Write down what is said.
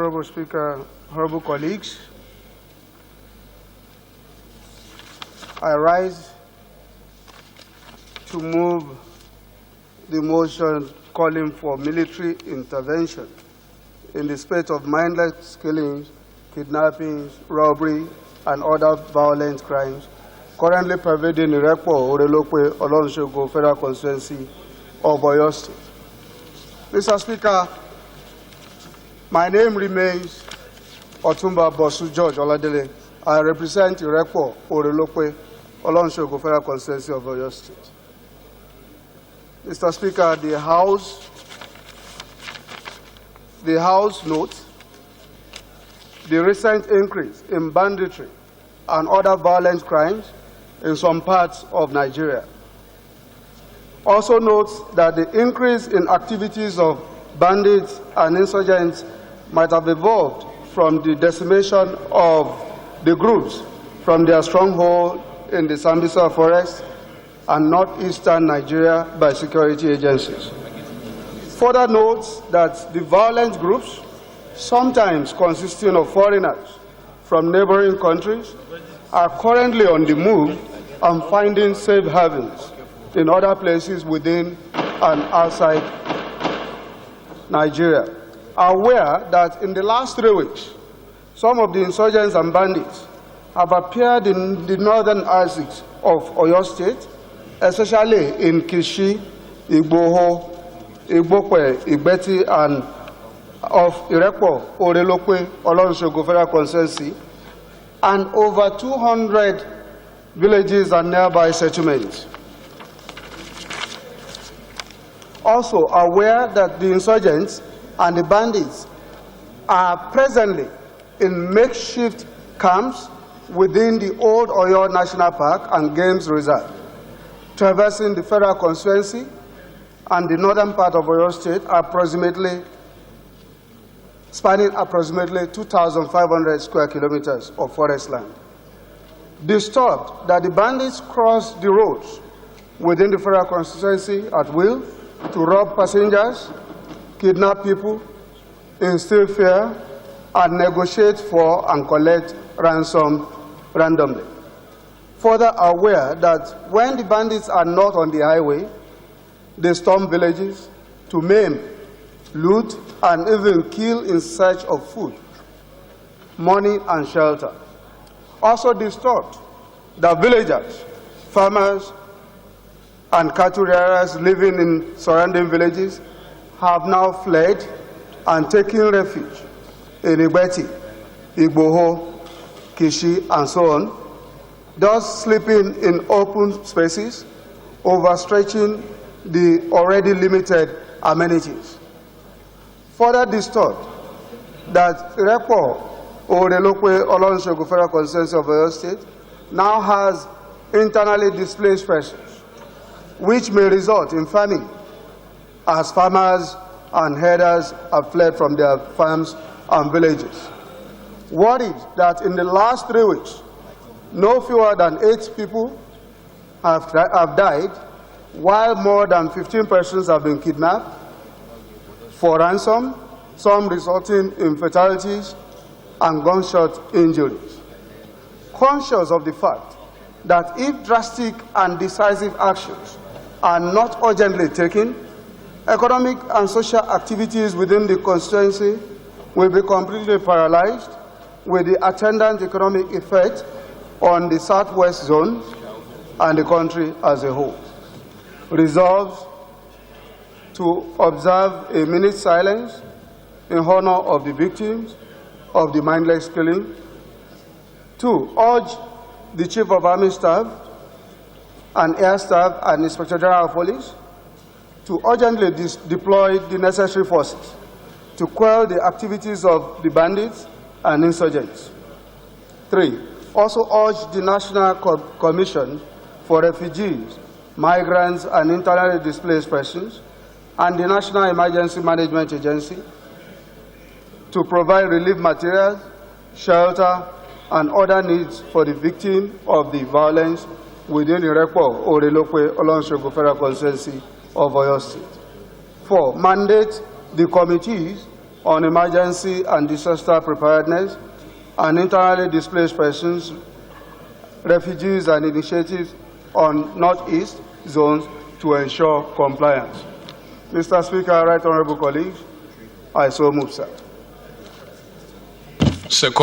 Honorable Speaker, honorable colleagues, I rise to move the motion calling for military intervention in the spate of mindless killings, kidnappings, robbery, and other violent crimes currently pervading Irepo, Oorelope, Olorunsogo Federal Constituency of Oyo State. Mr. Speaker, my name remains Otumba Bosun George Oladele. I represent Irepo, Oorelope, Olorunsogo Federal Constituency of Oyo State. Mr. Speaker, the House notes the recent increase in banditry and other violent crimes in some parts of Nigeria. Also notes that the increase in activities of bandits and insurgents might have evolved from the decimation of the groups from their stronghold in the Sambisa forest and northeastern Nigeria by security agencies. Further notes that the violent groups, sometimes consisting of foreigners from neighboring countries, are currently on the move and finding safe havens in other places within and outside Nigeria. Aware that in the last 3 weeks, some of the insurgents and bandits have appeared in the northern axis of Oyo State, especially in Kishi, Igboho, Igbokwe, Igbeti, and of Irepo, Oorelope, Olorunsogo Federal Constituency, and over 200 villages and nearby settlements. Also aware that the insurgents and the bandits are presently in makeshift camps within the old Oyo National Park and Games Reserve, traversing the federal constituency and the northern part of Oyo State, spanning approximately 2,500 square kilometers of forest land. Disturbed that the bandits cross the roads within the federal constituency at will to rob passengers, kidnap people, instill fear, and negotiate for and collect ransom randomly. Further aware that when the bandits are not on the highway, they storm villages to maim, loot, and even kill in search of food, money, and shelter. Also disturbed that villagers, farmers, and cattle rearers living in surrounding villages have now fled and taken refuge in Igbeti, Igboho, Kishi, and so on, thus sleeping in open spaces, overstretching the already limited amenities. Further disturbed that Irepo, Oorelope, Olorunsogo Federal Constituency of Oyo State now has internally displaced persons, which may result in famine as farmers and herders have fled from their farms and villages. Worried that in the last 3 weeks, no fewer than 8 people have died, while more than 15 persons have been kidnapped for ransom, some resulting in fatalities and gunshot injuries. Conscious of the fact that if drastic and decisive actions are not urgently taken, economic and social activities within the constituency will be completely paralyzed, with the attendant economic effect on the southwest zone and the country as a whole. Resolves to observe a minute's silence in honor of the victims of the mindless killing. 2, urge the Chief of Army Staff and Air Staff and Inspector General of Police to urgently deploy the necessary forces to quell the activities of the bandits and insurgents. 3, also urge the National Commission for Refugees, Migrants, and Internally Displaced Persons and the National Emergency Management Agency to provide relief materials, shelter, and other needs for the victim of the violence within Irepo, Oorelope, Olorunsogo Federal Constituency of Oyo State. 4, mandate the committees on emergency and disaster preparedness and internally displaced persons, refugees and initiatives on Northeast zones to ensure compliance. Mr. Speaker, right honorable colleagues, I so move, sir. Second.